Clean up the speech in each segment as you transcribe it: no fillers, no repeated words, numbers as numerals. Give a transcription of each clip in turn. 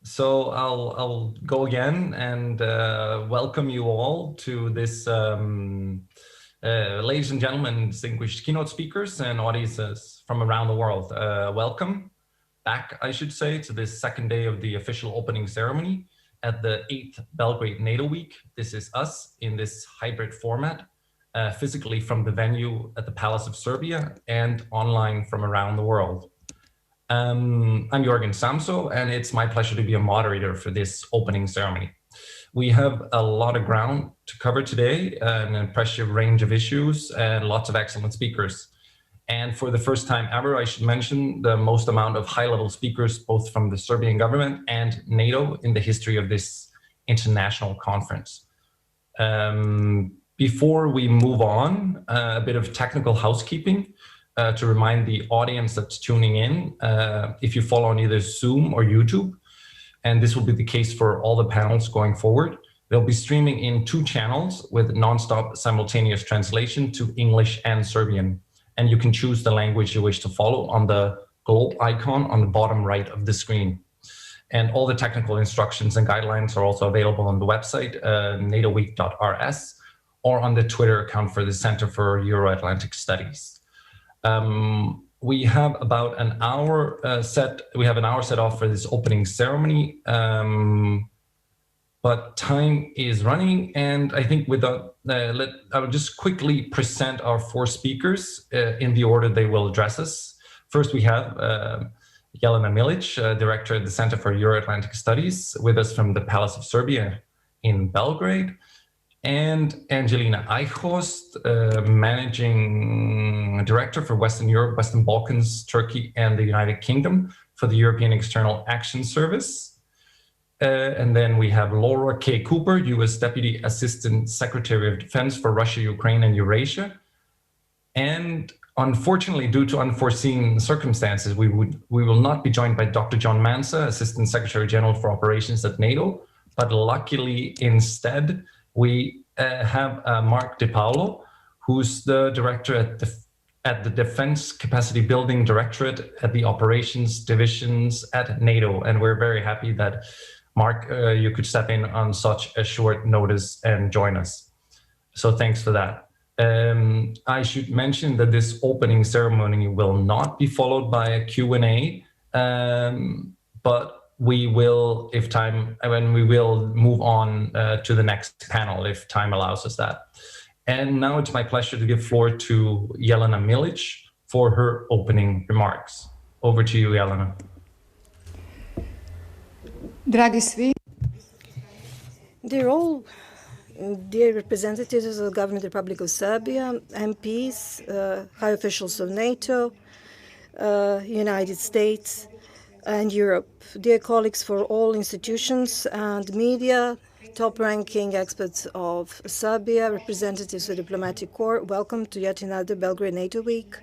So I'll go again and welcome you all to this, ladies and gentlemen, distinguished keynote speakers and audiences from around the world. Welcome back, I should say, to this second day of the official opening ceremony at the 8th Belgrade NATO Week. This is us in this hybrid format, physically from the venue at the Palace of Serbia and online from around the world. I'm Jorgen Samso, and it's my pleasure to be a moderator for this opening ceremony. We have a lot of ground to cover today, an impressive range of issues, and lots of excellent speakers. And for the first time ever, I should mention the most amount of high-level speakers, both from the Serbian government and NATO in the history of this international conference. Before we move on, a bit of technical housekeeping. To remind the audience that's tuning in, if you follow on either Zoom or YouTube, and this will be the case for all the panels going forward, they'll be streaming in 2 channels with nonstop simultaneous translation to English and Serbian. And you can choose the language you wish to follow on the globe icon on the bottom right of the screen. And all the technical instructions and guidelines are also available on the website, natoweek.rs, or on the Twitter account for the Center for Euro-Atlantic Studies. We have about an hour set. We have an hour set off for this opening ceremony, but time is running, and I think without I will just quickly present our 4 speakers in the order they will address us. First, we have Jelena Milić, Director at the Center for Euro-Atlantic Studies, with us from the Palace of Serbia in Belgrade. And Angelina Eichhorst, Managing Director for Western Europe, Western Balkans, Turkey, and the United Kingdom for the European External Action Service. And then we have Laura K. Cooper, U.S. Deputy Assistant Secretary of Defense for Russia, Ukraine, and Eurasia. And unfortunately, due to unforeseen circumstances, we will not be joined by Dr. John Mansa, Assistant Secretary General for Operations at NATO, but luckily instead, we have Marc de Paolo, who's the director at the Defense Capacity Building Directorate at the Operations Divisions at NATO. And we're very happy that, Marc, you could step in on such a short notice and join us. So thanks for that. I should mention that this opening ceremony will not be followed by a Q&A, but we will, if time, we will move on to the next panel if time allows us that. And now it's my pleasure to give floor to Jelena Milić for her opening remarks. Over to you, Jelena. Dragi svi. Dear representatives of the Government of the Republic of Serbia, MPs, high officials of NATO, United States, and Europe, dear colleagues for all institutions and media, top-ranking experts of Serbia, representatives of the diplomatic corps, welcome to yet another Belgrade NATO Week,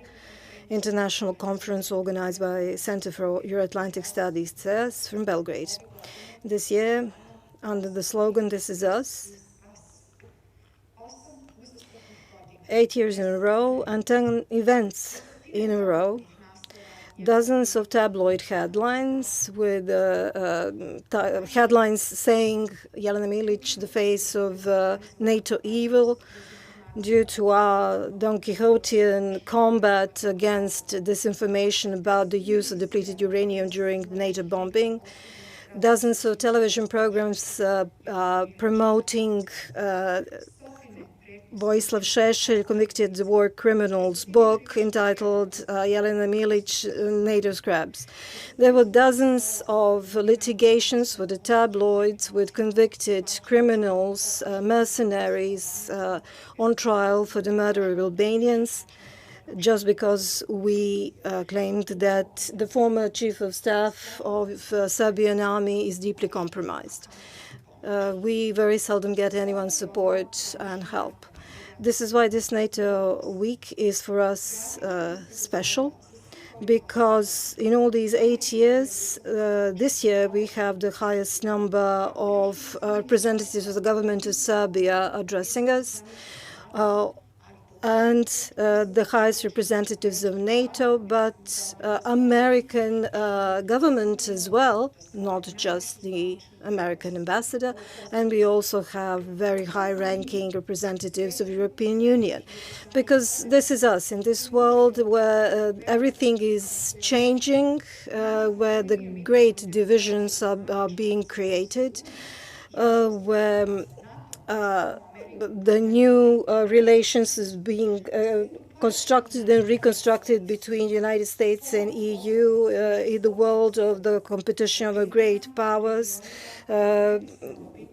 international conference organized by Center for Euro-Atlantic Studies, CEAS, from Belgrade. This year, under the slogan, "This is us," 8 years in a row and 10 events in a row, dozens of tabloid headlines with headlines saying Jelena Milić, the face of NATO evil, due to our Don Quixotean combat against disinformation about the use of depleted uranium during the NATO bombing. Dozens of television programs promoting Vojislav Šešelj, Convicted War Criminals book entitled Jelena Milić, NATO Scrubs. There were dozens of litigations with the tabloids with convicted criminals, mercenaries on trial for the murder of Albanians, just because we claimed that the former chief of staff of Serbian army is deeply compromised. We very seldom get anyone's support and help. This is why this NATO week is for us special, because in all these 8 years, this year we have the highest number of representatives of the government of Serbia addressing us. and the highest representatives of NATO, but American government as well, not just the American ambassador, and we also have very high-ranking representatives of the European Union, because this is us in this world where everything is changing, where the great divisions are being created, where the new relations is being constructed and reconstructed between the United States and EU in the world of the competition of the great powers,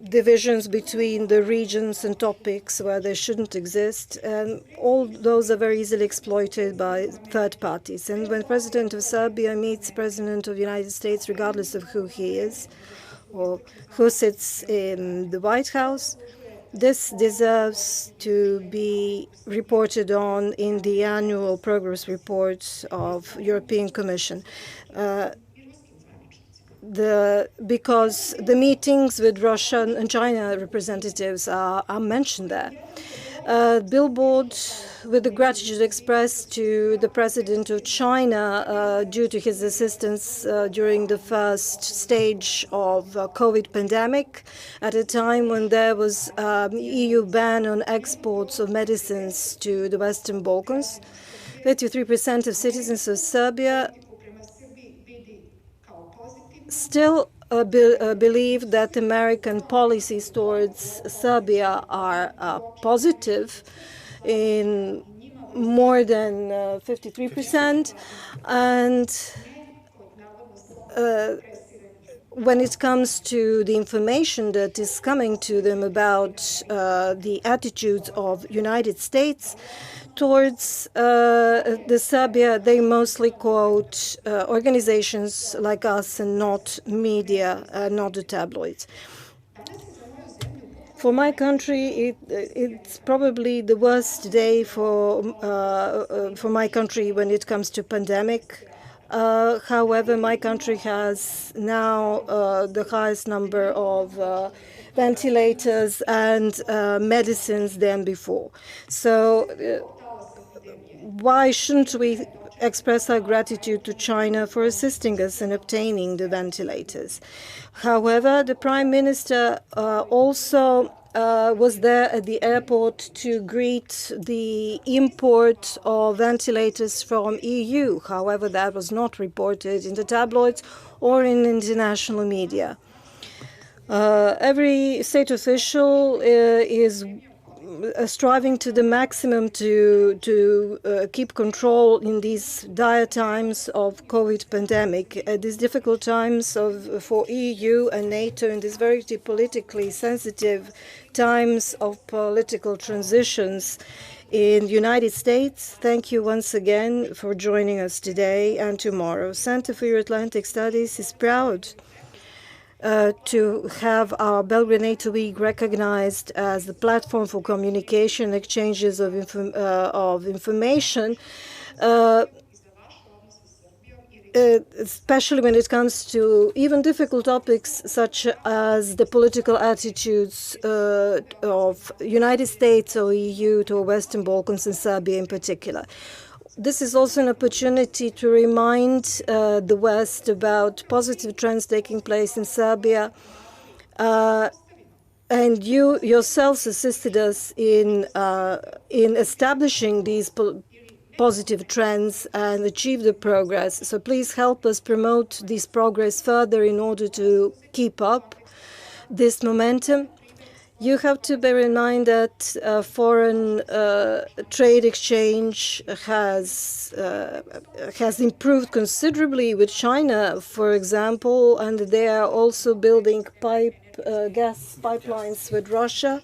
divisions between the regions and topics where they shouldn't exist, and all those are very easily exploited by third parties. And when President of Serbia meets President of the United States, regardless of who he is or who sits in the White House, this deserves to be reported on in the annual progress report of European Commission. Because the meetings with Russian and China representatives are mentioned there. Billboard with the gratitude expressed to the President of China due to his assistance during the first stage of COVID pandemic, at a time when there was EU ban on exports of medicines to the Western Balkans. 53% of citizens of Serbia still believe that American policies towards Serbia are positive in more than 53%, and when it comes to the information that is coming to them about the attitudes of United States towards the Serbia, they mostly quote organizations like us and not media, not the tabloids. For my country, it's probably the worst day for my country when it comes to pandemic. However, my country has now the highest number of ventilators and medicines than before. So why shouldn't we express our gratitude to China for assisting us in obtaining the ventilators? However, the Prime Minister also was there at the airport to greet the import of ventilators from EU. However, that was not reported in the tabloids or in international media. Every state official is striving to the maximum to keep control in these dire times of COVID pandemic, at these difficult times for EU and NATO, in these very politically sensitive times of political transitions in the United States. Thank you once again for joining us today and tomorrow. Center for Euro-Atlantic Studies is proud to have our Belgrade NATO Week recognized as the platform for communication, exchanges of information, especially when it comes to even difficult topics such as the political attitudes of United States or EU to Western Balkans and Serbia in particular. This is also an opportunity to remind the West about positive trends taking place in Serbia. And you yourselves assisted us in establishing these positive trends and achieve the progress. So please help us promote this progress further in order to keep up this momentum. You have to bear in mind that foreign trade exchange has improved considerably with China, for example, and they are also building gas pipelines with Russia.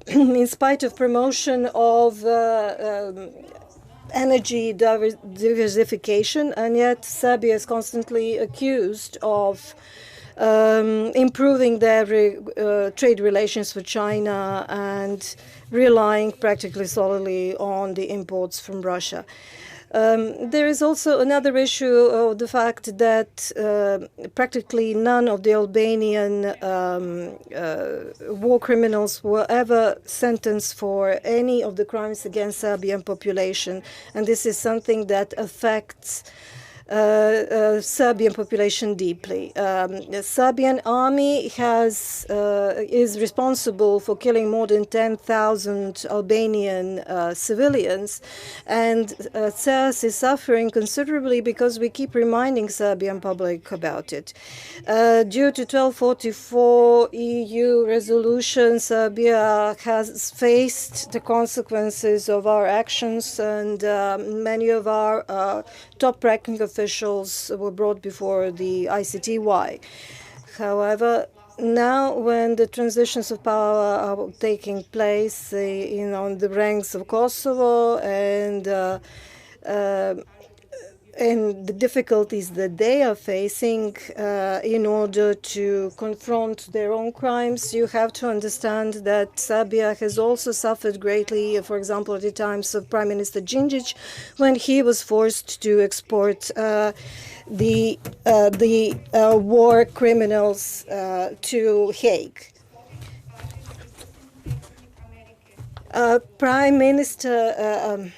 In spite of promotion of energy diversification, and yet Serbia is constantly accused of improving their trade relations with China and relying practically solely on the imports from Russia. There is also another issue of the fact that practically none of the Albanian war criminals were ever sentenced for any of the crimes against Serbian population, and this is something that affects Serbian population deeply. The Serbian army is responsible for killing more than 10,000 Albanian civilians, and CEAS is suffering considerably because we keep reminding Serbian public about it. Due to 1244 EU resolution, Serbia has faced the consequences of our actions, and many of our top-ranking officials were brought before the ICTY. However, now when the transitions of power are taking place on the ranks of Kosovo and the difficulties that they are facing in order to confront their own crimes, you have to understand that Serbia has also suffered greatly, for example, at the times of Prime Minister Đinđić, when he was forced to export the war criminals to Hague. Prime Minister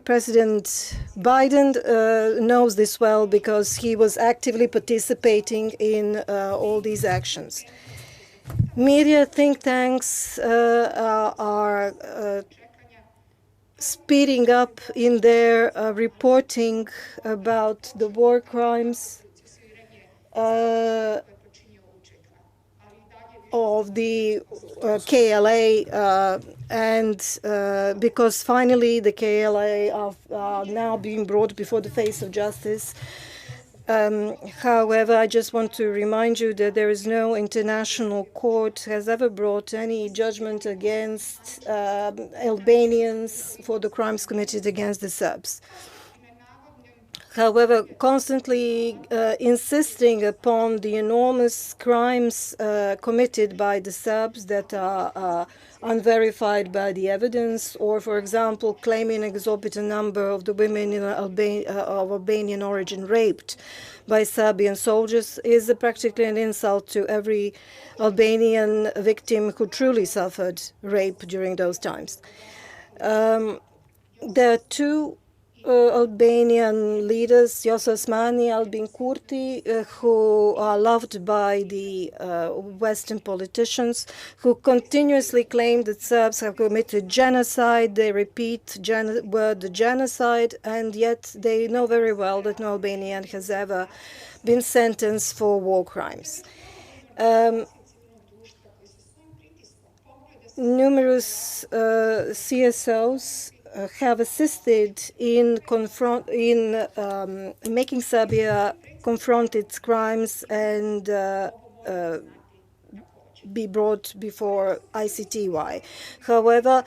President Biden knows this well because he was actively participating in all these actions. Media think tanks are speeding up in their reporting about the war crimes of the KLA, and because finally the KLA are now being brought before the face of justice. However, I just want to remind you that there is no international court has ever brought any judgment against Albanians for the crimes committed against the Serbs. However, constantly insisting upon the enormous crimes committed by the Serbs that are unverified by the evidence, or, for example, claiming an exorbitant number of the women of Albanian origin raped by Serbian soldiers, is practically an insult to every Albanian victim who truly suffered rape during those times. There are two Albanian leaders, Vjosa Osmani, Albin Kurti, who are loved by the Western politicians, who continuously claim that Serbs have committed genocide. They repeat the word genocide, and yet they know very well that no Albanian has ever been sentenced for war crimes. Numerous CSOs have assisted in making Serbia confront its crimes and be brought before ICTY. However,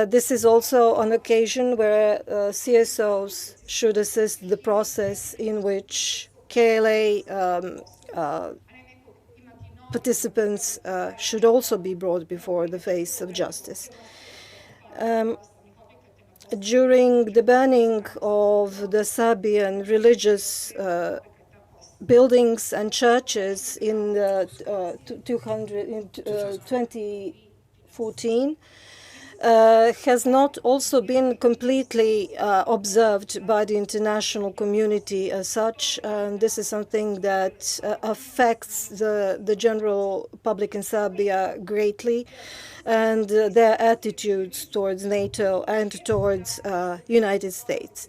this is also an occasion where CSOs should assist the process in which KLA participants should also be brought before the face of justice. During the burning of the Serbian religious buildings and churches in 2014, has not also been completely observed by the international community as such. This is something that affects the general public in Serbia greatly, and their attitudes towards NATO and towards United States.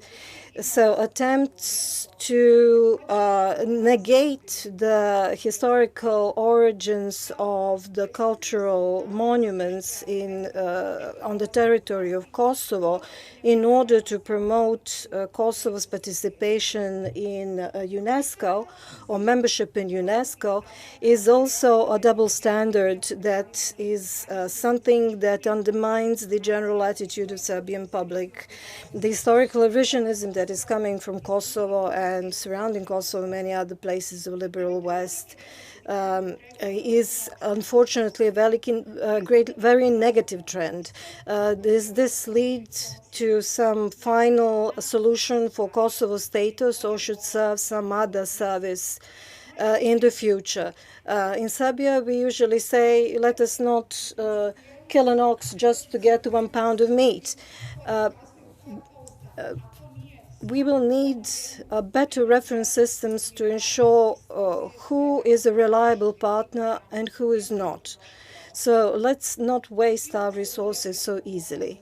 So attempts to negate the historical origins of the cultural monuments on the territory of Kosovo in order to promote Kosovo's participation in UNESCO or membership in UNESCO is also a double standard that is something that undermines the general attitude of Serbian public. The historical revisionism that is coming from Kosovo and surrounding Kosovo and many other places of liberal West is unfortunately a very negative trend. Does this lead to some final solution for Kosovo status, or should serve some other service in the future? In Serbia, we usually say, let us not kill an ox just to get 1 pound of meat. We will need better reference systems to ensure who is a reliable partner and who is not. So let's not waste our resources so easily.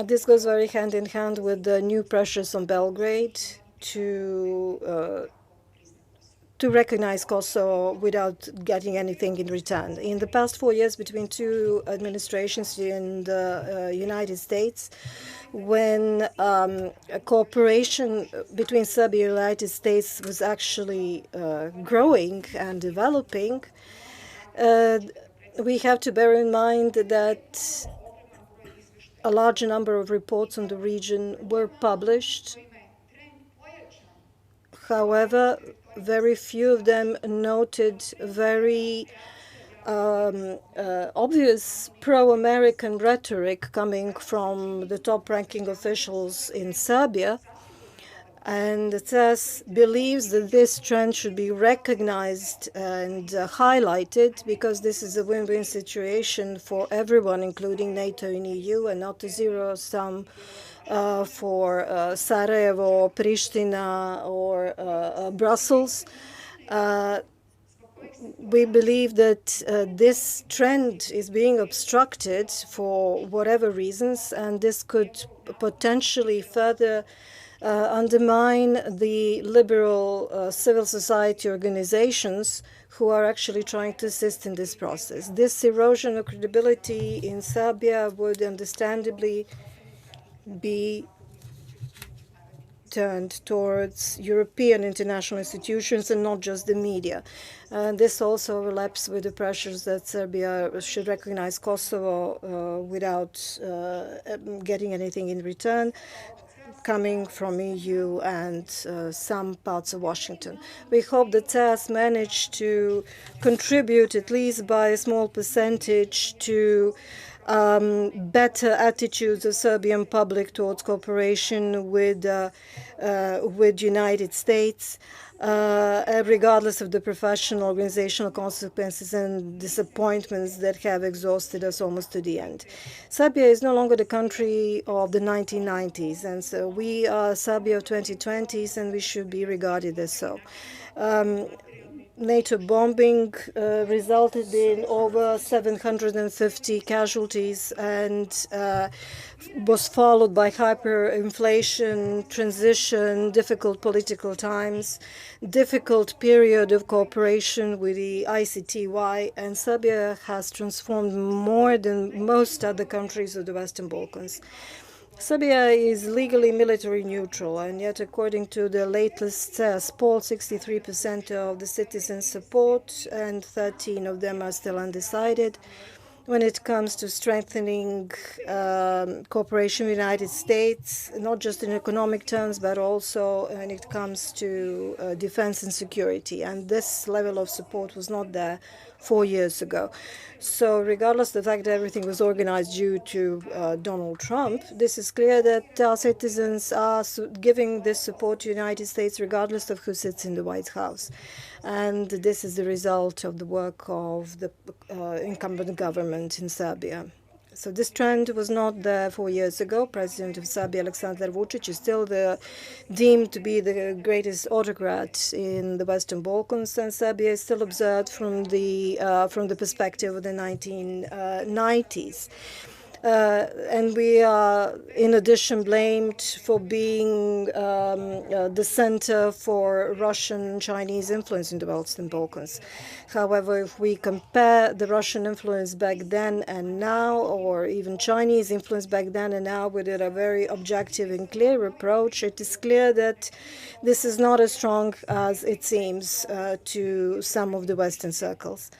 This goes very hand in hand with the new pressures on Belgrade to recognize Kosovo without getting anything in return. In the past 4 years between two administrations in the United States, when cooperation between Serbia and the United States was actually growing and developing, we have to bear in mind that a large number of reports on the region were published. However, very few of them noted very obvious pro-American rhetoric coming from the top-ranking officials in Serbia. And the CEAS believes that this trend should be recognized and highlighted, because this is a win-win situation for everyone, including NATO and EU, and not a zero-sum for Sarajevo, Pristina, or Brussels. We believe that this trend is being obstructed for whatever reasons, and this could potentially further undermine the liberal civil society organizations who are actually trying to assist in this process. This erosion of credibility in Serbia would understandably be turned towards European international institutions and not just the media. This also overlaps with the pressures that Serbia should recognize Kosovo without getting anything in return, coming from EU and some parts of Washington. We hope that CEAS managed to contribute at least by a small percentage to better attitudes of Serbian public towards cooperation with United States, regardless of the professional organizational consequences and disappointments that have exhausted us almost to the end. Serbia is no longer the country of the 1990s, and so we are Serbia of 2020s, and we should be regarded as so. NATO bombing resulted in over 750 casualties and was followed by hyperinflation, transition, difficult political times, difficult period of cooperation with the ICTY, and Serbia has transformed more than most other countries of the Western Balkans. Serbia is legally military neutral, and yet according to the latest CEAS poll, 63% of the citizens support and 13 of them are still undecided. When it comes to strengthening cooperation with the United States, not just in economic terms, but also when it comes to defense and security. And this level of support was not there 4 years ago. So regardless of the fact that everything was organized due to Donald Trump, this is clear that our citizens are giving this support to the United States regardless of who sits in the White House. And this is the result of the work of the incumbent government in Serbia. So this trend was not there 4 years ago. President of Serbia, Aleksandar Vučić, is still deemed to be the greatest autocrat in the Western Balkans, and Serbia is still observed from the perspective of the 1990s. And we are, in addition, blamed for being the center for Russian Chinese influence in the Western Balkans. However, if we compare the Russian influence back then and now, or even Chinese influence back then and now, with a very objective and clear approach, it is clear that this is not as strong as it seems to some of the Western circles.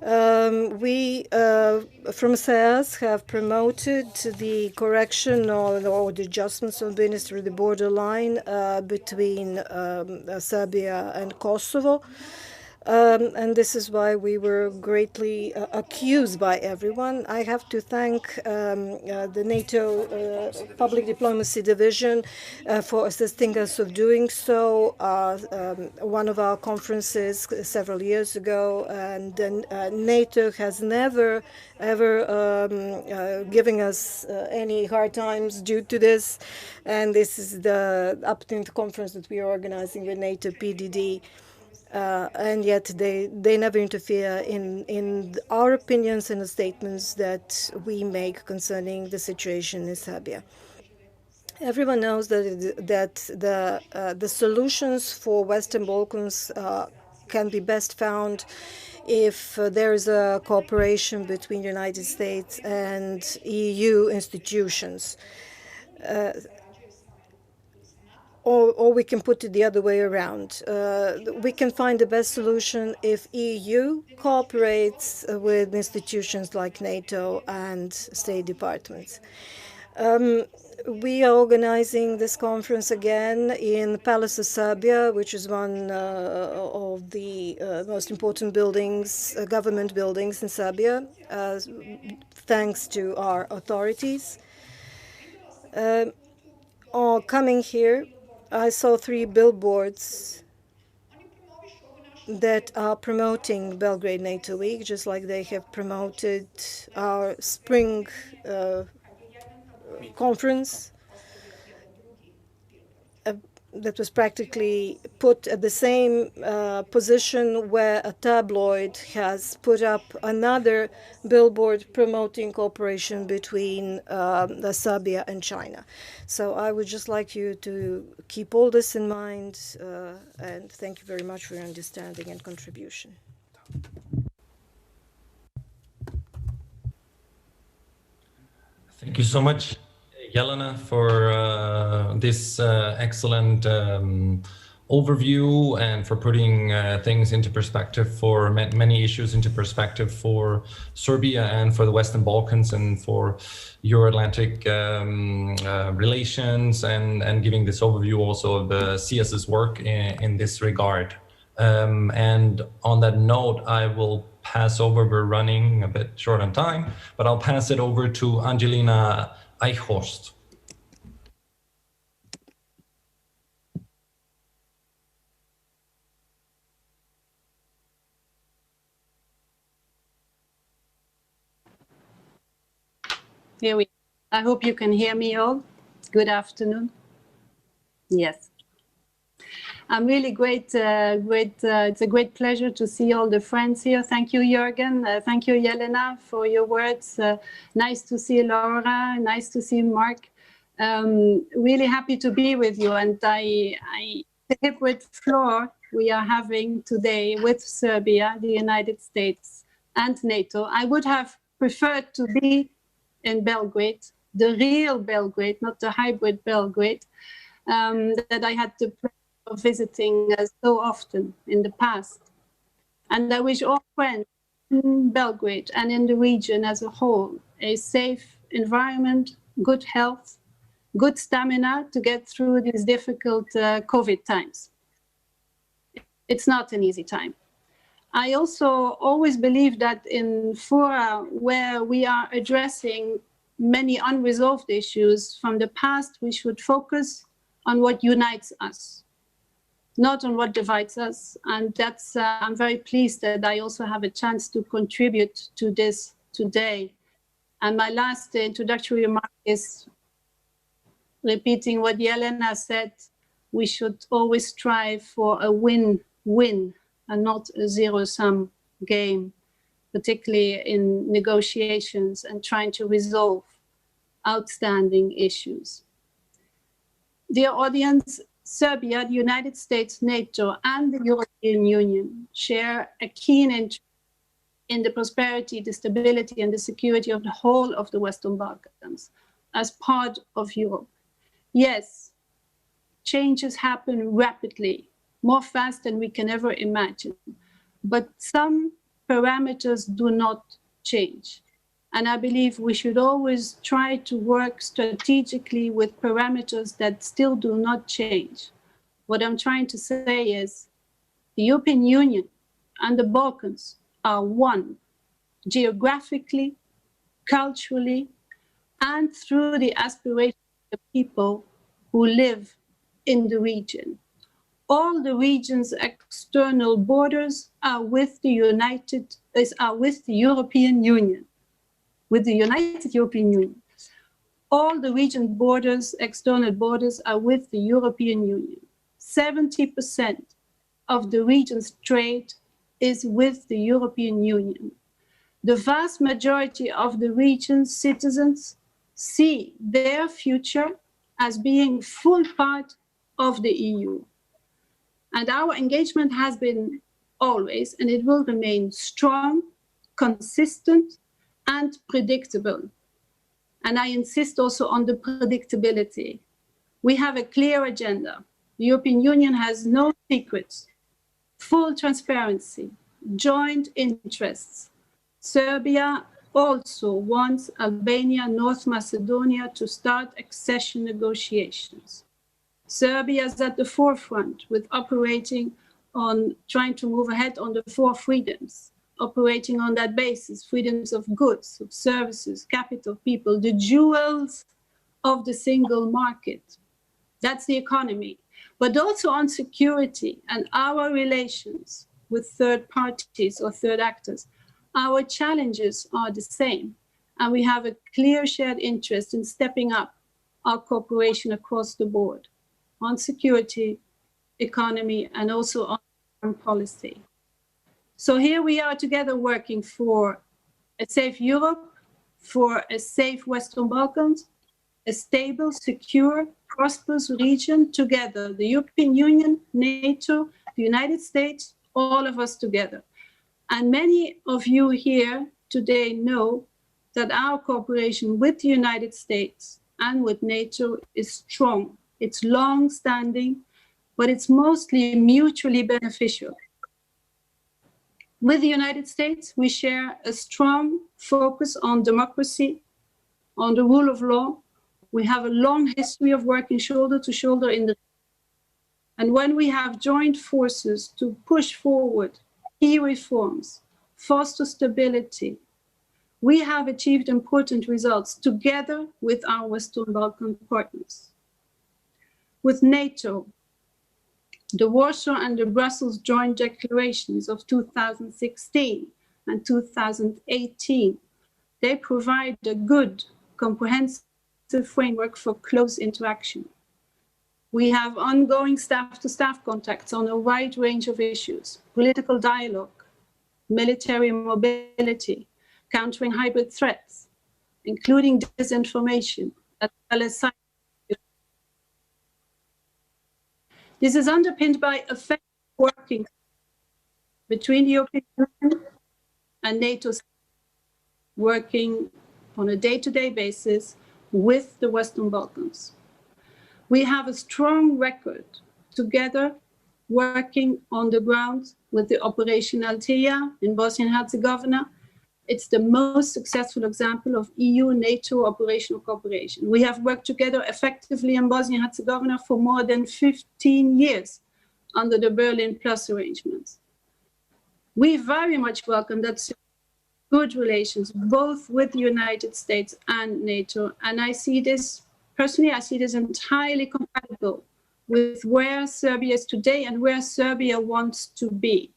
We, from CEAS, have promoted the correction or the adjustments on the border line between Serbia and Kosovo. And this is why we were greatly accused by everyone. I have to thank the NATO Public Diplomacy Division for assisting us of doing so. One of our conferences several years ago, and then NATO has never ever giving us any hard times due to this. And this is the upcoming conference that we are organizing with NATO PDD. And yet they never interfere in our opinions and the statements that we make concerning the situation in Serbia. Everyone knows that the solutions for Western Balkans can be best found if there is a cooperation between the United States and EU institutions. Or we can put it the other way around. We can find the best solution if EU cooperates with institutions like NATO and State departments. We are organizing this conference again in the Palace of Serbia, which is one of the most important buildings, government buildings in Serbia, thanks to our authorities. Coming here, I saw 3 billboards that are promoting Belgrade NATO Week, just like they have promoted our spring conference that was practically put at the same position where a tabloid has put up another billboard promoting cooperation between Serbia and China. So I would just like you to keep all this in mind, and thank you very much for your understanding and contribution. Thank you so much, Jelena, for this excellent overview and for putting things into perspective, for many issues into perspective for Serbia and for the Western Balkans and for Euro-Atlantic relations, and giving this overview also of the CEAS's work in this regard. And on that note, I will pass over, we're running a bit short on time, but I'll pass it over to Angelina Eichhorst. Here we. I hope you can hear me all. Good afternoon. Yes. I'm really great. It's a great pleasure to see all the friends here. Thank you, Jorgen. Thank you, Jelena, for your words. Nice to see Laura. Nice to see Marc. Really happy to be with you. And the hybrid floor we are having today with Serbia, the United States, and NATO. I would have preferred to be in Belgrade, the real Belgrade, not the hybrid Belgrade, that I had the pleasure of visiting so often in the past. And I wish all friends in Belgrade and in the region as a whole a safe environment, good health, good stamina to get through these difficult COVID times. It's not an easy time. I also always believe that in fora where we are addressing many unresolved issues from the past, we should focus on what unites us, not on what divides us. And that's, I'm very pleased that I also have a chance to contribute to this today. And my last introductory remark is repeating what Jelena said. We should always strive for a win-win and not a zero-sum game, particularly in negotiations and trying to resolve outstanding issues. Dear audience, Serbia, the United States, NATO, and the European Union share a keen interest in the prosperity, the stability, and the security of the whole of the Western Balkans as part of Europe. Yes, changes happen rapidly, more fast than we can ever imagine. But some parameters do not change. And I believe we should always try to work strategically with parameters that still do not change. What I'm trying to say is the European Union and the Balkans are one, geographically, culturally, and through the aspirations of the people who live in the region. All the region's external borders are with the European Union, with the United European Union. All the region borders, external borders, are with the European Union. 70% of the region's trade is with the European Union. The vast majority of the region's citizens see their future as being full part of the EU. And our engagement has been always, and it will remain strong, consistent, and predictable. And I insist also on the predictability. We have a clear agenda. The European Union has no secrets, full transparency, joint interests. Serbia also wants Albania, North Macedonia to start accession negotiations. Serbia is at the forefront with operating on trying to move ahead on the 4 freedoms, operating on that basis, freedoms of goods, of services, capital, people, the jewels of the single market. That's the economy, but also on security and our relations with third parties or third actors. Our challenges are the same, and we have a clear shared interest in stepping up our cooperation across the board on security, economy, and also on foreign policy. So here we are together working for a safe Europe, for a safe Western Balkans, a stable, secure, prosperous region together, the European Union, NATO, the United States, all of us together. And many of you here today know that our cooperation with the United States and with NATO is strong. It's long-standing, but it's mostly mutually beneficial. With the United States, we share a strong focus on democracy, on the rule of law. We have a long history of working shoulder to shoulder in the. And when we have joined forces to push forward key reforms, foster stability, we have achieved important results together with our Western Balkan partners. With NATO, the Warsaw and the Brussels joint declarations of 2016 and 2018, they provide a good, comprehensive framework for close interaction. We have ongoing staff-to-staff contacts on a wide range of issues: political dialogue, military mobility, countering hybrid threats, including disinformation, as well as cyber. This is underpinned by effective working between the European Union and NATO, working on a day-to-day basis with the Western Balkans. We have a strong record together working on the ground with the Operation Althea in Bosnia and Herzegovina. It's the most successful example of EU-NATO operational cooperation. We have worked together effectively in Bosnia and Herzegovina for more than 15 years under the Berlin Plus arrangements. We very much welcome that good relations, both with the United States and NATO. And I see this, personally, I see this entirely compatible with where Serbia is today and where Serbia wants to be.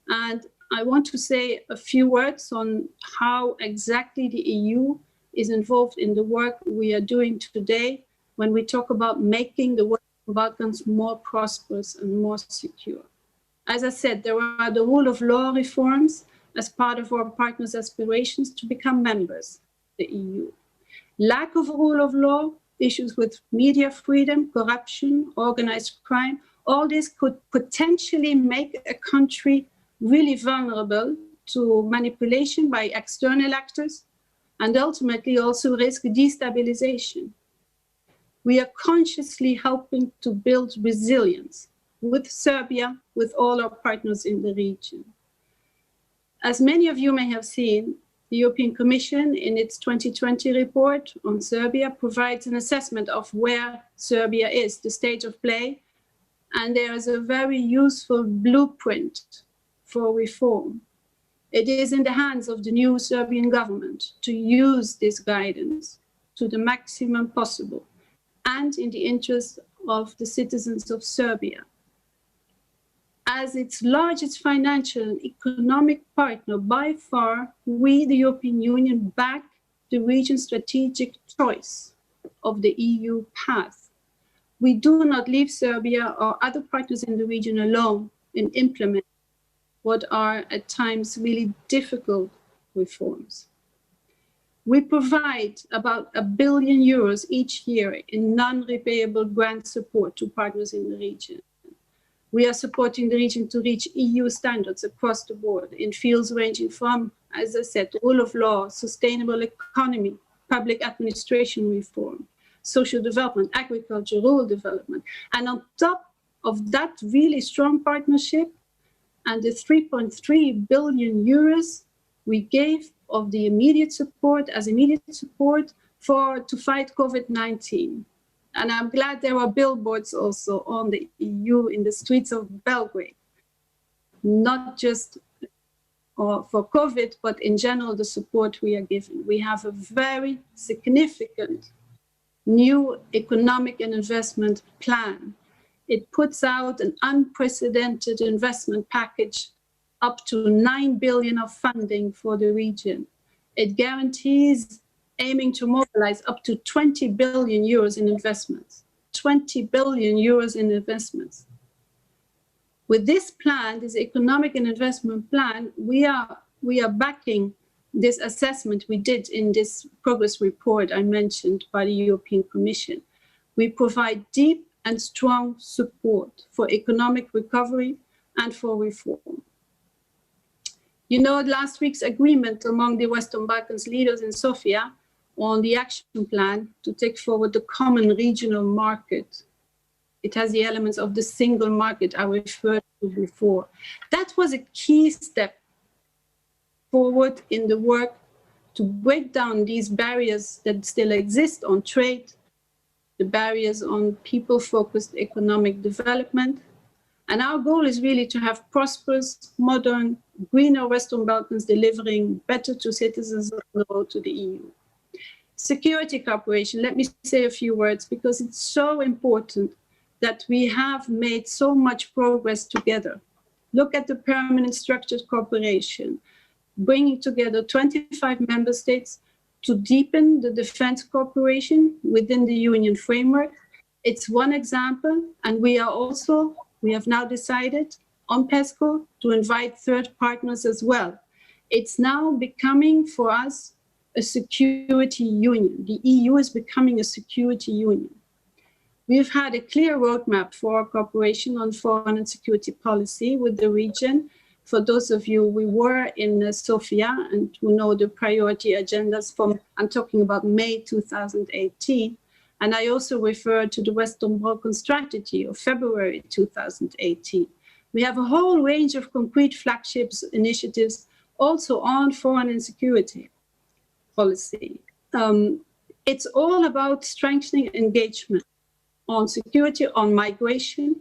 And I want to say a few words on how exactly the EU is involved in the work we are doing today when we talk about making the Western Balkans more prosperous and more secure. As I said, there are the rule of law reforms as part of our partners' aspirations to become members of the EU. Lack of rule of law, issues with media freedom, corruption, organized crime, all this could potentially make a country really vulnerable to manipulation by external actors and ultimately also risk destabilization. We are consciously helping to build resilience with Serbia, with all our partners in the region. As many of you may have seen, the European Commission in its 2020 report on Serbia provides an assessment of where Serbia is, the state of play, and there is a very useful blueprint for reform. It is in the hands of the new Serbian government to use this guidance to the maximum possible and in the interest of the citizens of Serbia. As its largest financial and economic partner, by far, we, the European Union, back the region's strategic choice of the EU path. We do not leave Serbia or other partners in the region alone in implementing what are at times really difficult reforms. We provide about €1 billion each year in non-repayable grant support to partners in the region. We are supporting the region to reach EU standards across the board in fields ranging from, as I said, rule of law, sustainable economy, public administration reform, social development, agriculture, rural development. And on top of that really strong partnership and the €3.3 billion we gave of the immediate support to fight COVID-19. And I'm glad there are billboards also on the EU in the streets of Belgrade, not just for COVID, but in general, the support we are given. We have a very significant new economic and investment plan. It puts out an unprecedented investment package up to €9 billion of funding for the region. It guarantees aiming to mobilize up to €20 billion in investments. 20 billion euros in investments. With this plan, this economic and investment plan, we are backing this assessment we did in this progress report I mentioned by the European Commission. We provide deep and strong support for economic recovery and for reform. You know, last week's agreement among the Western Balkans leaders in Sofia on the action plan to take forward the common regional market. It has the elements of the single market I referred to before. That was a key step forward in the work to break down these barriers that still exist on trade, the barriers on people-focused economic development. And our goal is really to have prosperous, modern, greener Western Balkans delivering better to citizens on the road to the EU. Security cooperation, let me say a few words because it's so important that we have made so much progress together. Look at the permanent structured cooperation, bringing together 25 member states to deepen the defense cooperation within the Union framework. It's one example, and we have now decided on PESCO to invite third partners as well. It's now becoming for us a security union. The EU is becoming a security union. We've had a clear roadmap for our cooperation on foreign and security policy with the region. For those of you who were in Sofia and who know the priority agendas from, I'm talking about May 2018, and I also refer to the Western Balkan strategy of February 2018. We have a whole range of concrete flagships initiatives also on foreign and security policy. It's all about strengthening engagement on security, on migration,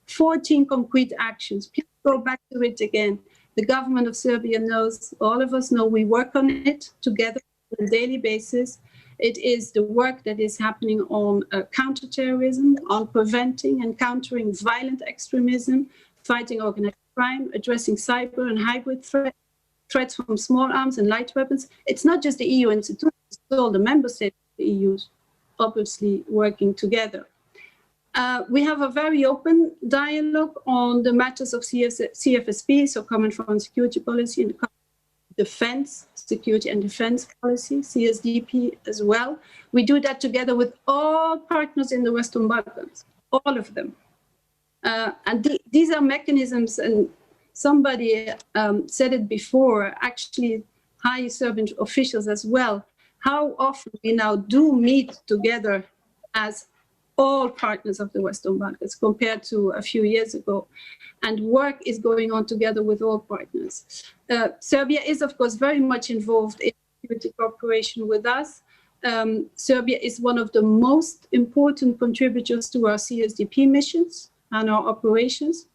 14 concrete actions. Please go back to it again. The government of Serbia knows, all of us know, we work on it together on a daily basis. It is the work that is happening on counterterrorism, on preventing and countering violent extremism, fighting organized crime, addressing cyber and hybrid threats from small arms and light weapons. It's not just the EU institutions, it's all the member states of the EU obviously working together. We have a very open dialogue on the matters of CFSP, so Common Foreign Security Policy, and Defense, Security and Defense Policy, CSDP as well. We do that together with all partners in the Western Balkans, all of them. And these are mechanisms, and somebody said it before, actually high Serbian officials as well, how often we now do meet together as all partners of the Western Balkans compared to a few years ago. And work is going on together with all partners. Serbia is, of course, very much involved in security cooperation with us. Serbia is one of the most important contributors to our CSDP missions and our operations.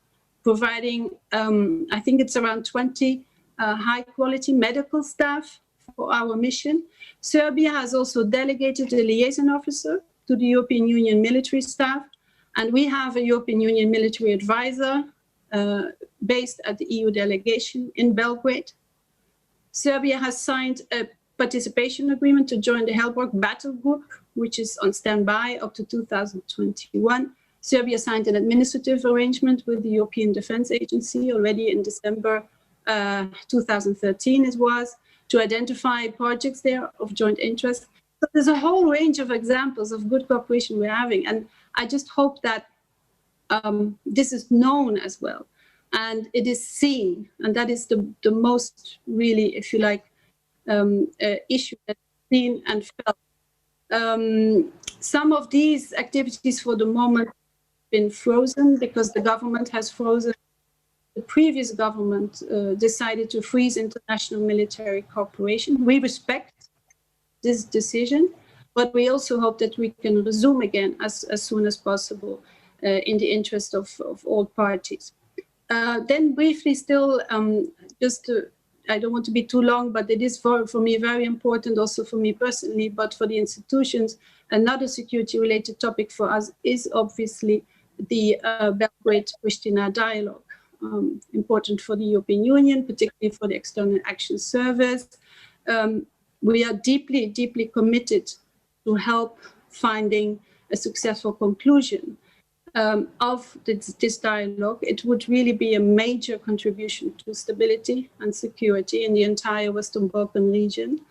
providing, I think it's around 20 high-quality medical staff for our mission. Serbia has also delegated a liaison officer to the European Union military staff, and we have a European Union military advisor based at the EU delegation in Belgrade. Serbia has signed a participation agreement to join the Helborg battle group, which is on standby up to 2021. Serbia signed an administrative arrangement with the European Defence Agency already in December 2013 it was, to identify projects there of joint interest. So there's a whole range of examples of good cooperation we're having, and I just hope that this is known as well, and it is seen, and that is the most really, if you like, issue that's seen and felt. Some of these activities for the moment have been frozen because the government has frozen. The previous government decided to freeze international military cooperation. We respect this decision, but we also hope that we can resume again as soon as possible in the interest of all parties. Then briefly still, I don't want to be too long, but it is for me very important also for me personally, but for the institutions. Another security-related topic for us is obviously the Belgrade-Pristina dialogue. Important for the European Union, particularly for the External Action Service. We are deeply, deeply committed to help finding a successful conclusion of this dialogue. It would really be a major contribution to stability and security in the entire Western Balkan region.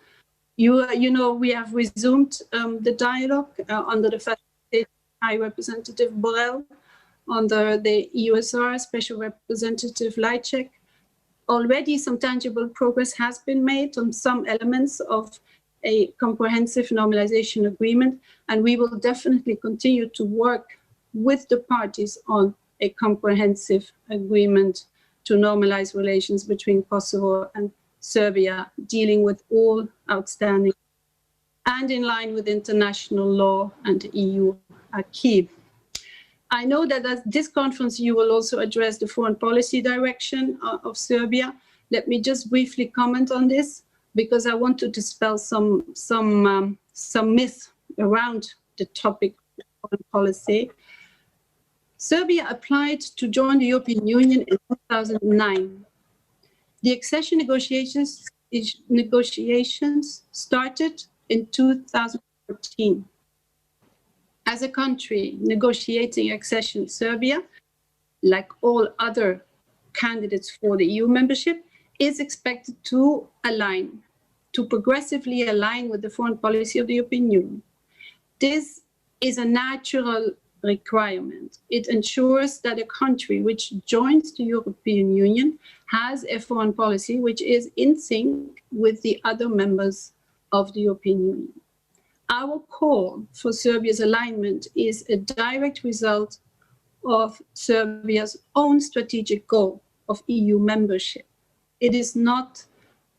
You know, we have resumed the dialogue under the facilitation of High Representative Borrell, under the EUSR Special Representative Milić. Already some tangible progress has been made on some elements of a comprehensive normalization agreement, and we will definitely continue to work with the parties on a comprehensive agreement to normalize relations between Kosovo and Serbia, dealing with all outstanding and in line with international law and EU acquis. I know that at this conference you will also address the foreign policy direction of Serbia. Let me just briefly comment on this, because I want to dispel some myths around the topic of foreign policy. Serbia applied to join the European Union in 2009. The accession negotiations started in 2014. As a country negotiating accession, Serbia, like all other candidates for the EU membership, is expected to progressively align with the foreign policy of the European Union. This is a natural requirement. It ensures that a country which joins the European Union has a foreign policy which is in sync with the other members of the European Union. Our call for Serbia's alignment is a direct result of Serbia's own strategic goal of EU membership. It is not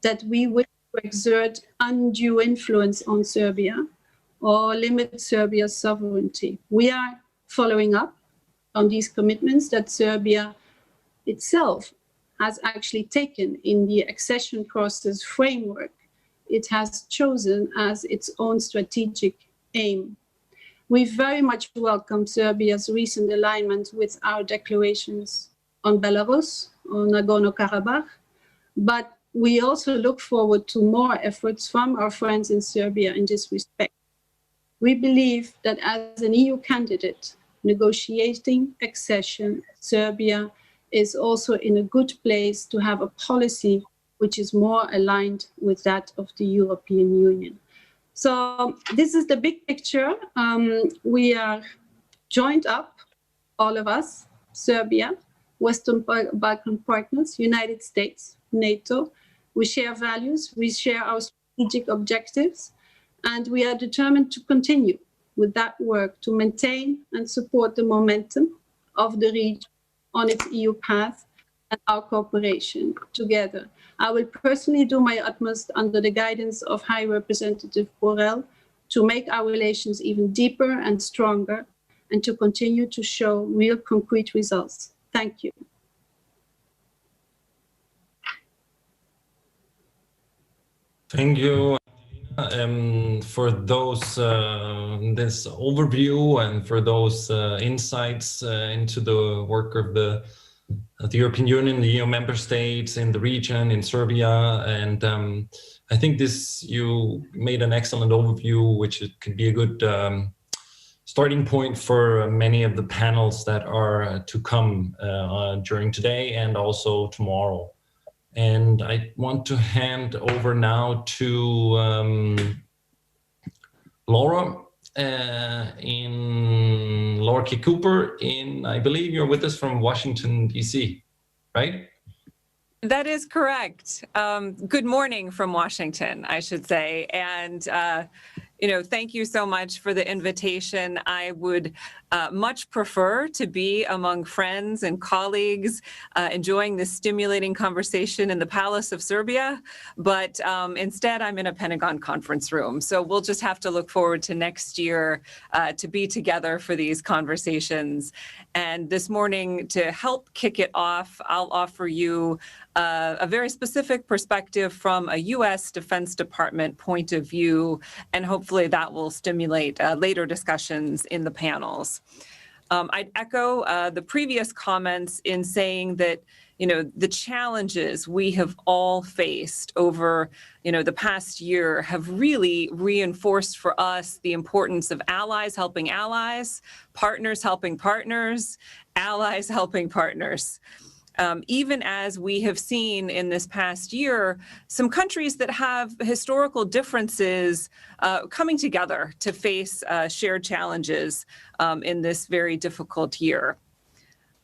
that we wish to exert undue influence on Serbia or limit Serbia's sovereignty. We are following up on these commitments that Serbia itself has actually taken in the accession process framework it has chosen as its own strategic aim. We very much welcome Serbia's recent alignment with our declarations on Belarus, on Nagorno-Karabakh, but we also look forward to more efforts from our friends in Serbia in this respect. We believe that as an EU candidate negotiating accession, Serbia is also in a good place to have a policy which is more aligned with that of the European Union. So this is the big picture. We are joined up, all of us, Serbia, Western Balkan partners, United States, NATO. We share values, we share our strategic objectives, and we are determined to continue with that work to maintain and support the momentum of the region on its EU path and our cooperation together. I will personally do my utmost under the guidance of High Representative Borrell to make our relations even deeper and stronger and to continue to show real concrete results. Thank you. Thank you for those this overview and for those insights into the work of the European Union, the EU member states, in the region, in Serbia, and I think you made an excellent overview, which could be a good starting point for many of the panels that are to come during today and also tomorrow. And I want to hand over now to Laura Laura K. Cooper I believe you're with us from Washington, D.C., right? That is correct. Good morning from Washington, I should say. And thank you so much for the invitation. I would much prefer to be among friends and colleagues, enjoying this stimulating conversation in the Palace of Serbia, but instead I'm in a Pentagon conference room. So we'll just have to look forward to next year to be together for these conversations. And this morning, to help kick it off, I'll offer you a very specific perspective from a U.S. Defense Department point of view, and hopefully that will stimulate later discussions in the panels. I'd echo the previous comments in saying that, the challenges we have all faced over, the past year have really reinforced for us the importance of allies helping allies, partners helping partners, allies helping partners. Even as we have seen in this past year, some countries that have historical differences coming together to face shared challenges in this very difficult year.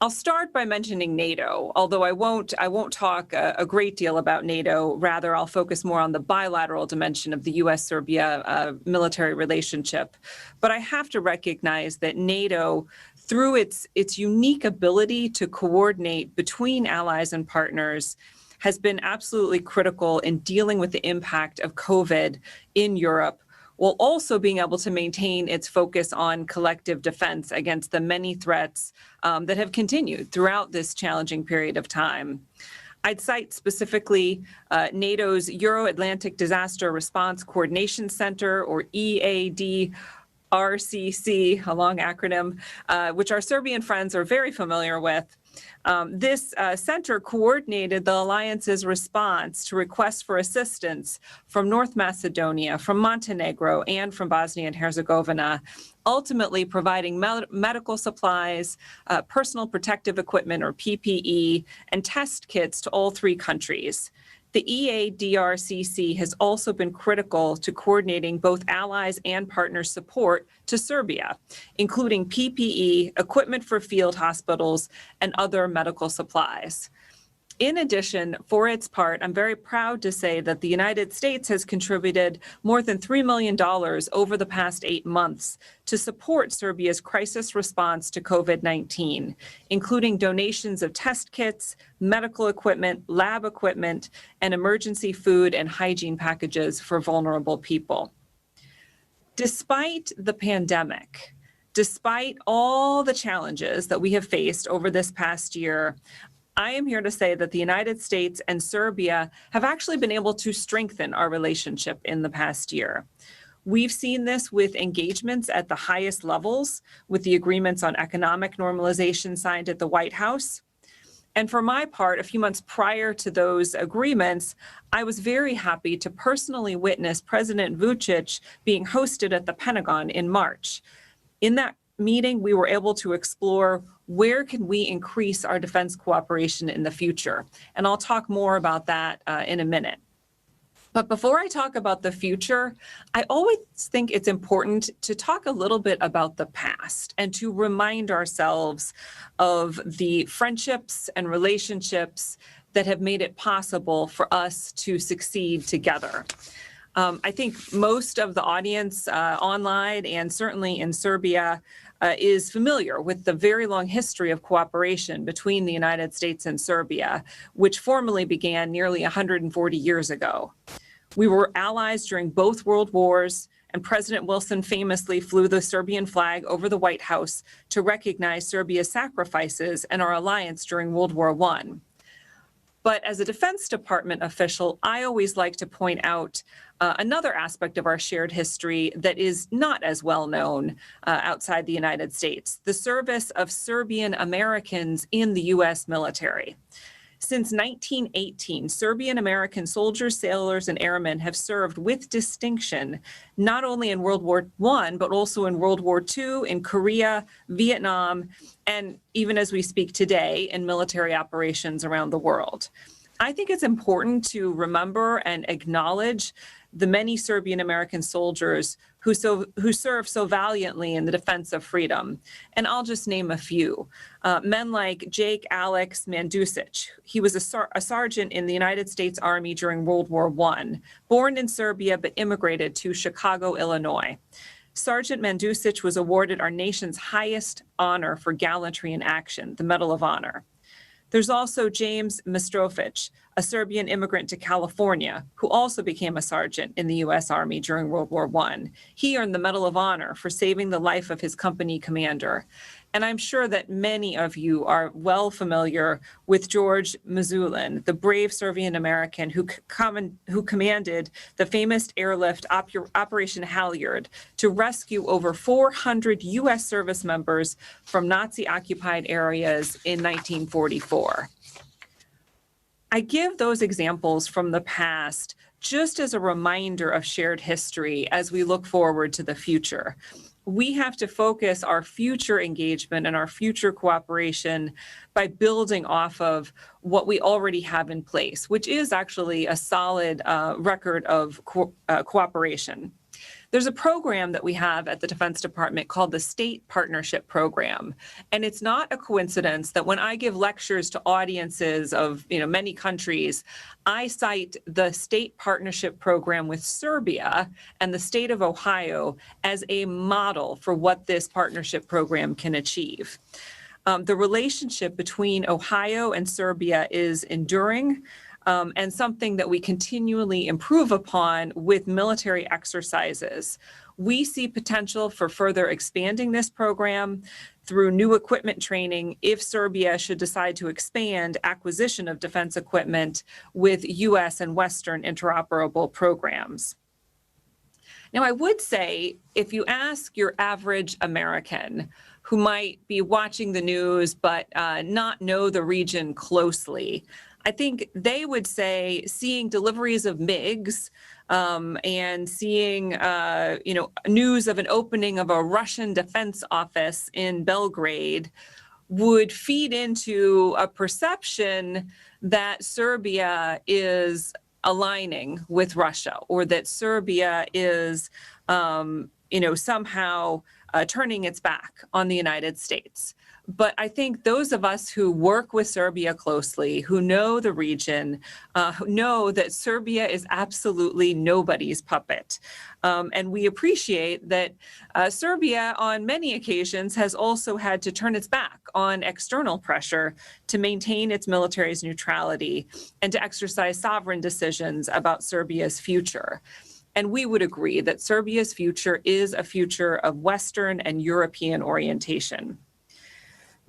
I'll start by mentioning NATO, although I won't talk a great deal about NATO. Rather, I'll focus more on the bilateral dimension of the U.S.-Serbia military relationship. But I have to recognize that NATO, through its unique ability to coordinate between allies and partners, has been absolutely critical in dealing with the impact of COVID in Europe, while also being able to maintain its focus on collective defense against the many threats that have continued throughout this challenging period of time. I'd cite specifically NATO's Euro-Atlantic Disaster Response Coordination Center, or EEAS-RCC, a long acronym, which our Serbian friends are very familiar with. This center coordinated the alliance's response to requests for assistance from North Macedonia, from Montenegro, and from Bosnia and Herzegovina, ultimately providing medical supplies, personal protective equipment, or PPE, and test kits to all three countries. The EADRCC has also been critical to coordinating both allies and partner support to Serbia, including PPE, equipment for field hospitals, and other medical supplies. In addition, for its part, I'm very proud to say that the United States has contributed more than $3 million over the past 8 months to support Serbia's crisis response to COVID-19, including donations of test kits, medical equipment, lab equipment, and emergency food and hygiene packages for vulnerable people. Despite the pandemic, despite all the challenges that we have faced over this past year, I am here to say that the United States and Serbia have actually been able to strengthen our relationship in the past year. We've seen this with engagements at the highest levels, with the agreements on economic normalization signed at the White House. And for my part, a few months prior to those agreements, I was very happy to personally witness President Vučić being hosted at the Pentagon in March. In that meeting, we were able to explore where can we increase our defense cooperation in the future. And I'll talk more about that in a minute. But before I talk about the future, I always think it's important to talk a little bit about the past and to remind ourselves of the friendships and relationships that have made it possible for us to succeed together. I think most of the audience online and certainly in Serbia is familiar with the very long history of cooperation between the United States and Serbia, which formally began nearly 140 years ago. We were allies during both World Wars, and President Wilson famously flew the Serbian flag over the White House to recognize Serbia's sacrifices and our alliance during World War I. But as a Defense Department official, I always like to point out another aspect of our shared history that is not as well known outside the United States, the service of Serbian Americans in the U.S. military. Since 1918, Serbian American soldiers, sailors, and airmen have served with distinction, not only in World War I, but also in World War II, in Korea, Vietnam, and even as we speak today, in military operations around the world. I think it's important to remember and acknowledge the many Serbian American soldiers who serve so valiantly in the defense of freedom. And I'll just name a few. Men like Jake Alex Mandusic. He was a sergeant in the United States Army during World War I, born in Serbia but immigrated to Chicago, Illinois. Sergeant Mandusic was awarded our nation's highest honor for gallantry in action, the Medal of Honor. There's also James Mistrovic, a Serbian immigrant to California, who also became a sergeant in the U.S. Army during World War I. He earned the Medal of Honor for saving the life of his company commander. And I'm sure that many of you are well familiar with George Muzulin, the brave Serbian American who commanded the famous airlift Operation Halyard to rescue over 400 U.S. service members from Nazi-occupied areas in 1944. I give those examples from the past just as a reminder of shared history as we look forward to the future. We have to focus our future engagement and our future cooperation by building off of what we already have in place, which is actually a solid record of cooperation. There's a program that we have at the Defense Department called the State Partnership Program. And it's not a coincidence that when I give lectures to audiences of many countries, I cite the State Partnership Program with Serbia and the state of Ohio as a model for what this partnership program can achieve. The relationship between Ohio and Serbia is enduring. And something that we continually improve upon with military exercises. We see potential for further expanding this program through new equipment training if Serbia should decide to expand acquisition of defense equipment with U.S. and Western interoperable programs. Now, I would say if you ask your average American who might be watching the news but not know the region closely, I think they would say seeing deliveries of MiGs and seeing, news of an opening of a Russian defense office in Belgrade would feed into a perception that Serbia is aligning with Russia, or that Serbia is, somehow turning its back on the United States. But I think those of us who work with Serbia closely, who know the region, know that Serbia is absolutely nobody's puppet. And we appreciate that Serbia on many occasions has also had to turn its back on external pressure to maintain its military's neutrality and to exercise sovereign decisions about Serbia's future. And we would agree that Serbia's future is a future of Western and European orientation.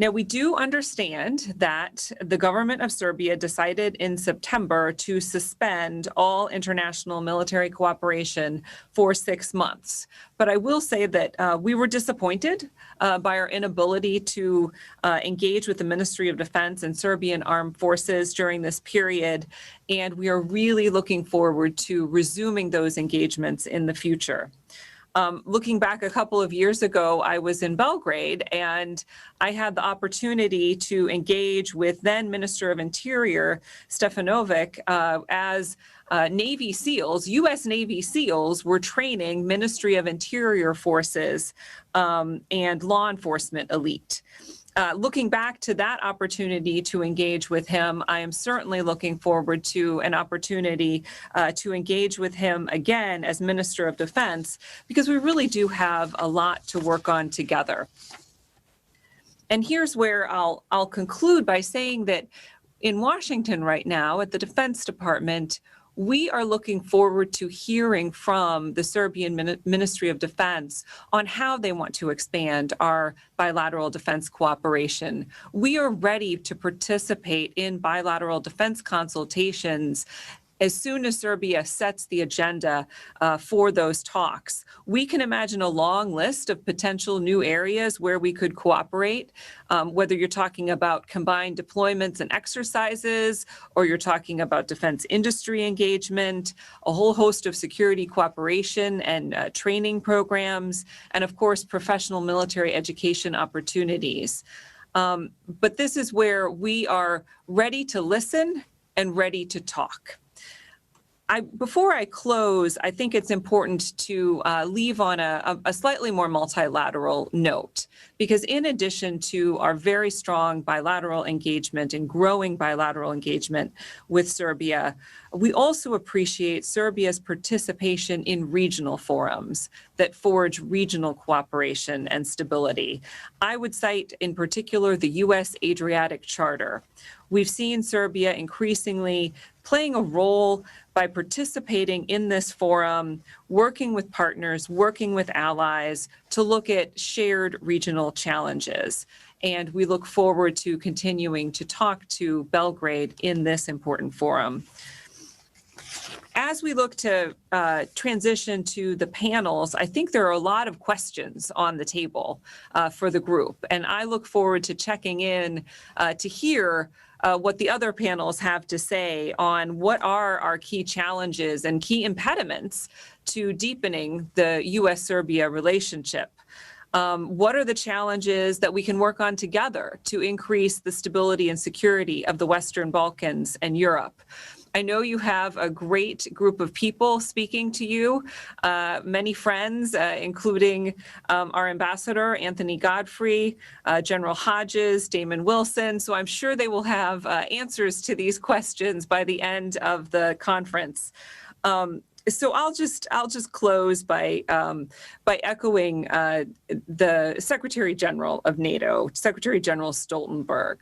Now, we do understand that the government of Serbia decided in September to suspend all international military cooperation for 6 months. But I will say that we were disappointed by our inability to engage with the Ministry of Defense and Serbian armed forces during this period. And we are really looking forward to resuming those engagements in the future. Looking back a couple of years ago, I was in Belgrade and I had the opportunity to engage with then Minister of Interior Stefanovic as Navy SEALs, U.S. Navy SEALs were training Ministry of Interior forces and law enforcement elite. Looking back to that opportunity to engage with him, I am certainly looking forward to an opportunity to engage with him again as Minister of Defense, because we really do have a lot to work on together. And here's where I'll conclude by saying that in Washington right now at the Defense Department, we are looking forward to hearing from the Serbian Ministry of Defense on how they want to expand our bilateral defense cooperation. We are ready to participate in bilateral defense consultations as soon as Serbia sets the agenda for those talks. We can imagine a long list of potential new areas where we could cooperate, whether you're talking about combined deployments and exercises, or you're talking about defense industry engagement, a whole host of security cooperation and training programs, and of course, professional military education opportunities. But this is where we are ready to listen and ready to talk. Before I close, I think it's important to leave on a slightly more multilateral note, because in addition to our very strong bilateral engagement and growing bilateral engagement with Serbia, we also appreciate Serbia's participation in regional forums that forge regional cooperation and stability. I would cite in particular the U.S. Adriatic Charter. We've seen Serbia increasingly playing a role by participating in this forum, working with partners, working with allies to look at shared regional challenges. And we look forward to continuing to talk to Belgrade in this important forum. As we look to transition to the panels, I think there are a lot of questions on the table for the group. And I look forward to checking in to hear what the other panels have to say on what are our key challenges and key impediments to deepening the U.S.-Serbia relationship. What are the challenges that we can work on together to increase the stability and security of the Western Balkans and Europe? I know you have a great group of people speaking to you, many friends, including our ambassador, Anthony Godfrey, General Hodges, Damon Wilson. So I'm sure they will have answers to these questions by the end of the conference. So I'll just close by echoing the Secretary General of NATO, Secretary General Stoltenberg,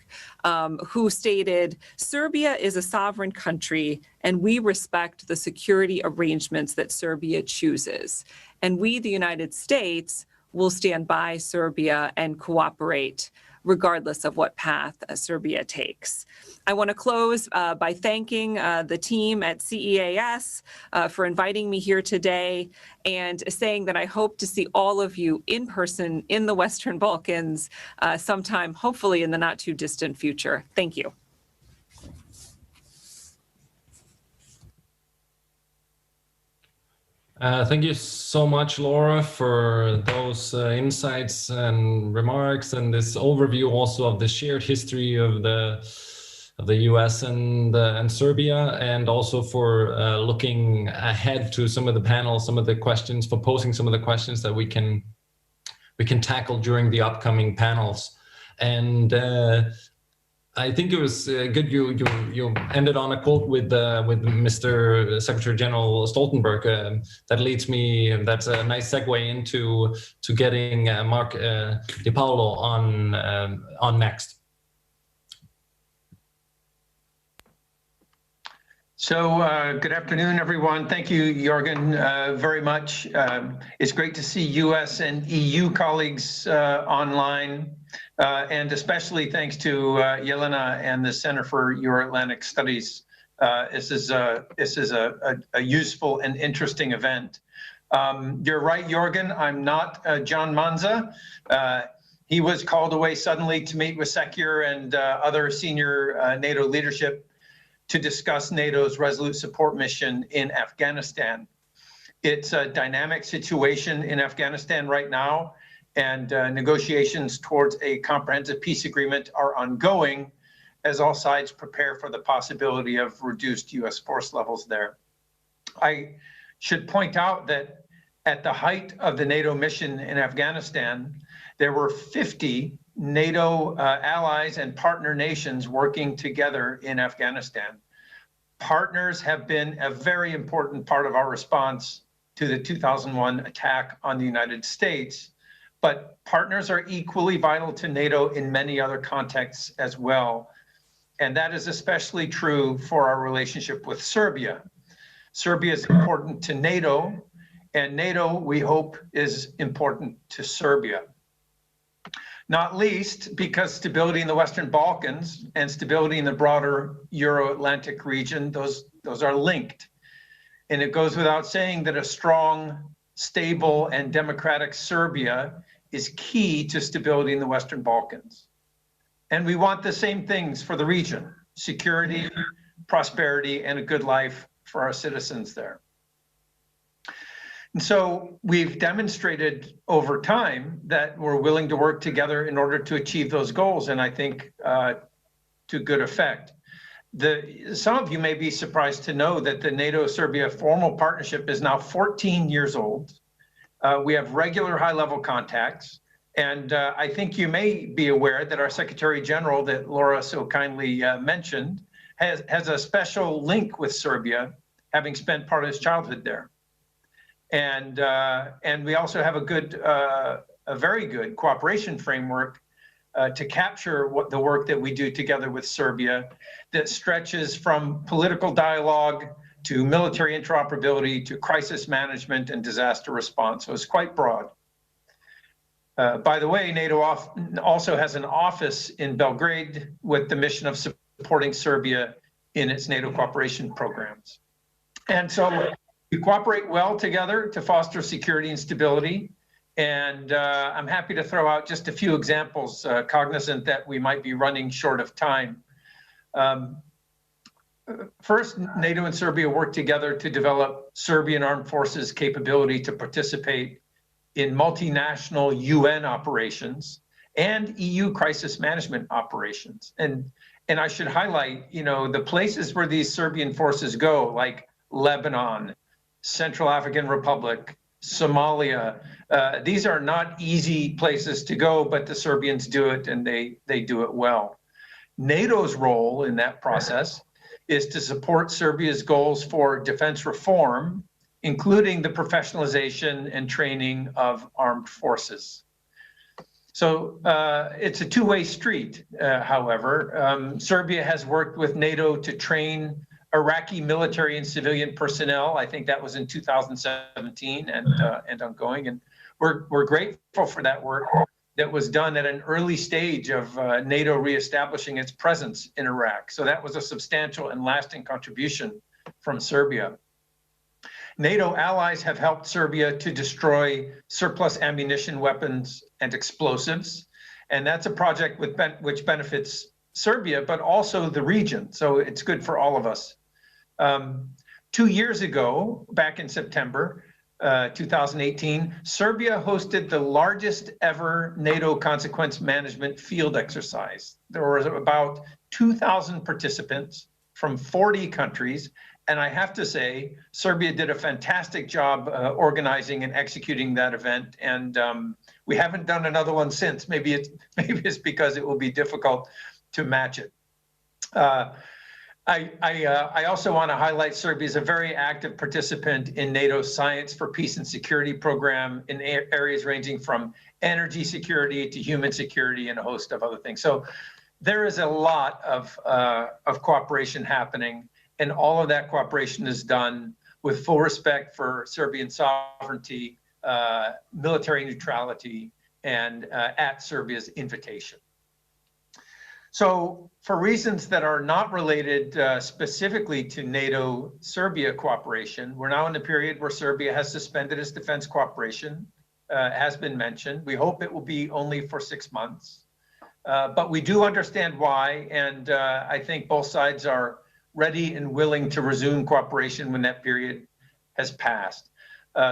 who stated, "Serbia is a sovereign country, and we respect the security arrangements that Serbia chooses. And we, the United States, will stand by Serbia and cooperate regardless of what path Serbia takes." I want to close by thanking the team at CEAS for inviting me here today and saying that I hope to see all of you in person in the Western Balkans sometime, hopefully in the not too distant future. Thank you. Thank you so much, Laura, for those insights and remarks and this overview also of the shared history of the U.S. and Serbia, and also for looking ahead to some of the panels, some of the questions, for posing some of the questions that we can tackle during the upcoming panels. And I think it was good you ended on a quote with Mr. Secretary General Stoltenberg. That leads me. That's a nice segue into getting Marc Paolo on next. So good afternoon, everyone. Thank you, Jorgen, very much. It's great to see U.S. and EU colleagues online, and especially thanks to Jelena and the Center for Euro-Atlantic Studies. This is a useful and interesting event. You're right, Jorgen. I'm not John Manza. He was called away suddenly to meet with Sekir and other senior NATO leadership to discuss NATO's Resolute Support Mission in Afghanistan. It's a dynamic situation in Afghanistan right now, and negotiations towards a comprehensive peace agreement are ongoing as all sides prepare for the possibility of reduced U.S. force levels there. I should point out that at the height of the NATO mission in Afghanistan, there were 50 NATO allies and partner nations working together in Afghanistan. Partners have been a very important part of our response to the 2001 attack on the United States, but partners are equally vital to NATO in many other contexts as well. And that is especially true for our relationship with Serbia. Serbia is important to NATO, and NATO, we hope, is important to Serbia. Not least because stability in the Western Balkans and stability in the broader Euro-Atlantic region, those are linked. And it goes without saying that a strong, stable, and democratic Serbia is key to stability in the Western Balkans. And we want the same things for the region: security, prosperity, and a good life for our citizens there. And so we've demonstrated over time that we're willing to work together in order to achieve those goals, and I think to good effect. Some of you may be surprised to know that the NATO-Serbia formal partnership is now 14 years old. We have regular high-level contacts, and I think you may be aware that our Secretary General, that Laura so kindly mentioned, has a special link with Serbia, having spent part of his childhood there. And we also have a very good cooperation framework to capture the work that we do together with Serbia, that stretches from political dialogue to military interoperability to crisis management and disaster response. So it's quite broad. By the way, NATO also has an office in Belgrade with the mission of supporting Serbia in its NATO cooperation programs. And so we cooperate well together to foster security and stability. And I'm happy to throw out just a few examples, cognizant that we might be running short of time. First, NATO and Serbia work together to develop Serbian armed forces capability to participate in multinational UN operations and EU crisis management operations. And I should highlight, the places where these Serbian forces go, like Lebanon, Central African Republic, Somalia. These are not easy places to go, but the Serbians do it, and they do it well. NATO's role in that process is to support Serbia's goals for defense reform, including the professionalization and training of armed forces. So it's a two-way street, however. Serbia has worked with NATO to train Iraqi military and civilian personnel. I think that was in 2017 and ongoing. And we're grateful for that work that was done at an early stage of NATO reestablishing its presence in Iraq. So that was a substantial and lasting contribution from Serbia. NATO allies have helped Serbia to destroy surplus ammunition, weapons, and explosives. And that's a project which benefits Serbia, but also the region. So it's good for all of us. 2 years ago, back in September 2018, Serbia hosted the largest ever NATO consequence management field exercise. There were about 2,000 participants from 40 countries. And I have to say, Serbia did a fantastic job organizing and executing that event. And we haven't done another one since. Maybe it's because it will be difficult to match it. I also want to highlight Serbia is a very active participant in NATO's Science for Peace and Security program in areas ranging from energy security to human security and a host of other things. So there is a lot of cooperation happening, and all of that cooperation is done with full respect for Serbian sovereignty, military neutrality, and at Serbia's invitation. So for reasons that are not related specifically to NATO-Serbia cooperation, we're now in a period where Serbia has suspended its defense cooperation, has been mentioned. We hope it will be only for 6 months, but we do understand why, and I think both sides are ready and willing to resume cooperation when that period has passed.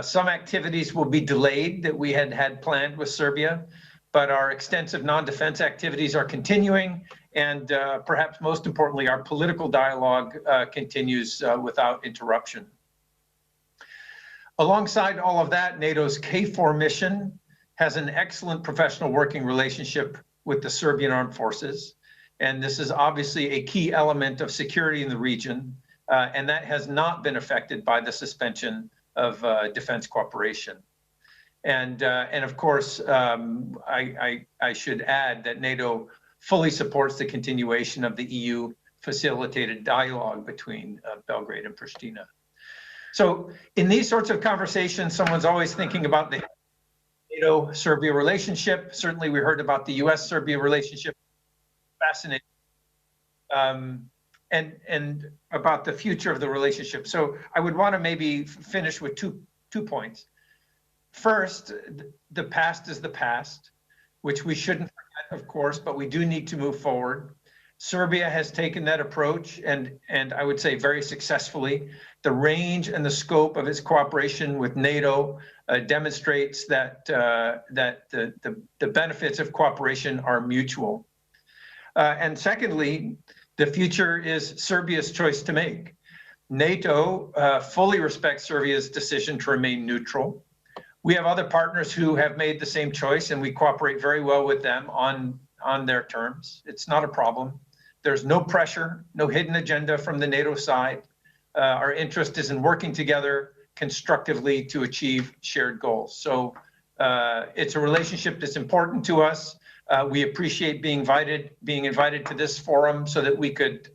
Some activities will be delayed that we had planned with Serbia, but our extensive non-defense activities are continuing, and perhaps most importantly, our political dialogue continues without interruption. Alongside all of that, NATO's KFOR mission has an excellent professional working relationship with the Serbian armed forces, and this is obviously a key element of security in the region, and that has not been affected by the suspension of defense cooperation. And of course, I should add that NATO fully supports the continuation of the EU-facilitated dialogue between Belgrade and Pristina. So in these sorts of conversations, someone's always thinking about the NATO-Serbia relationship. Certainly we heard about the US-Serbia relationship, fascinating, and about the future of the relationship. So I would want to maybe finish with two points. First, the past is the past, which we shouldn't forget, of course, but we do need to move forward. Serbia has taken that approach, and I would say very successfully. The range and the scope of its cooperation with NATO demonstrates that the benefits of cooperation are mutual. And secondly, the future is Serbia's choice to make. NATO fully respects Serbia's decision to remain neutral. We have other partners who have made the same choice, and we cooperate very well with them on their terms. It's not a problem. There's no pressure, no hidden agenda from the NATO side. Our interest is in working together constructively to achieve shared goals. So it's a relationship that's important to us. We appreciate being invited to this forum so that we could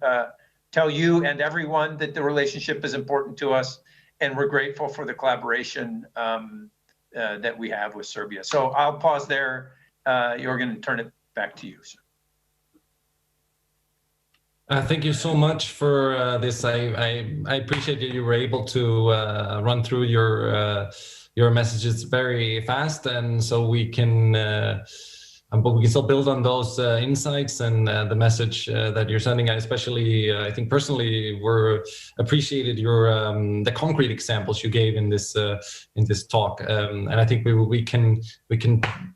tell you and everyone that the relationship is important to us, and we're grateful for the collaboration that we have with Serbia. So I'll pause there, Jorgen, and turn it back to you, sir. Thank you so much for this. I appreciate that you were able to run through your messages very fast, and so we can but we can still build on those insights and the message that you're sending. I especially, I think personally, appreciated your the concrete examples you gave in this talk, and I think we can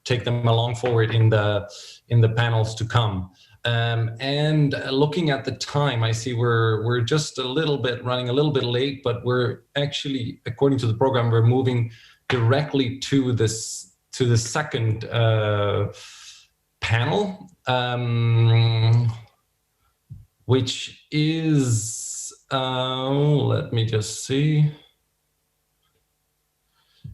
take them along forward in the panels to come. And looking at the time, I see we're just running a little bit late, but we're actually, according to the program, we're moving directly to the second panel, which is let me just see.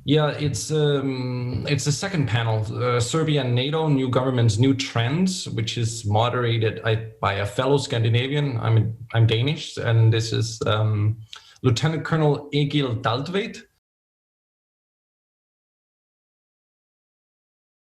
Yeah, it's the second panel, Serbia and NATO, New Governments, New Trends, which is moderated by a fellow Scandinavian. I'm Danish, and this is Lieutenant Colonel Egil Daltveit.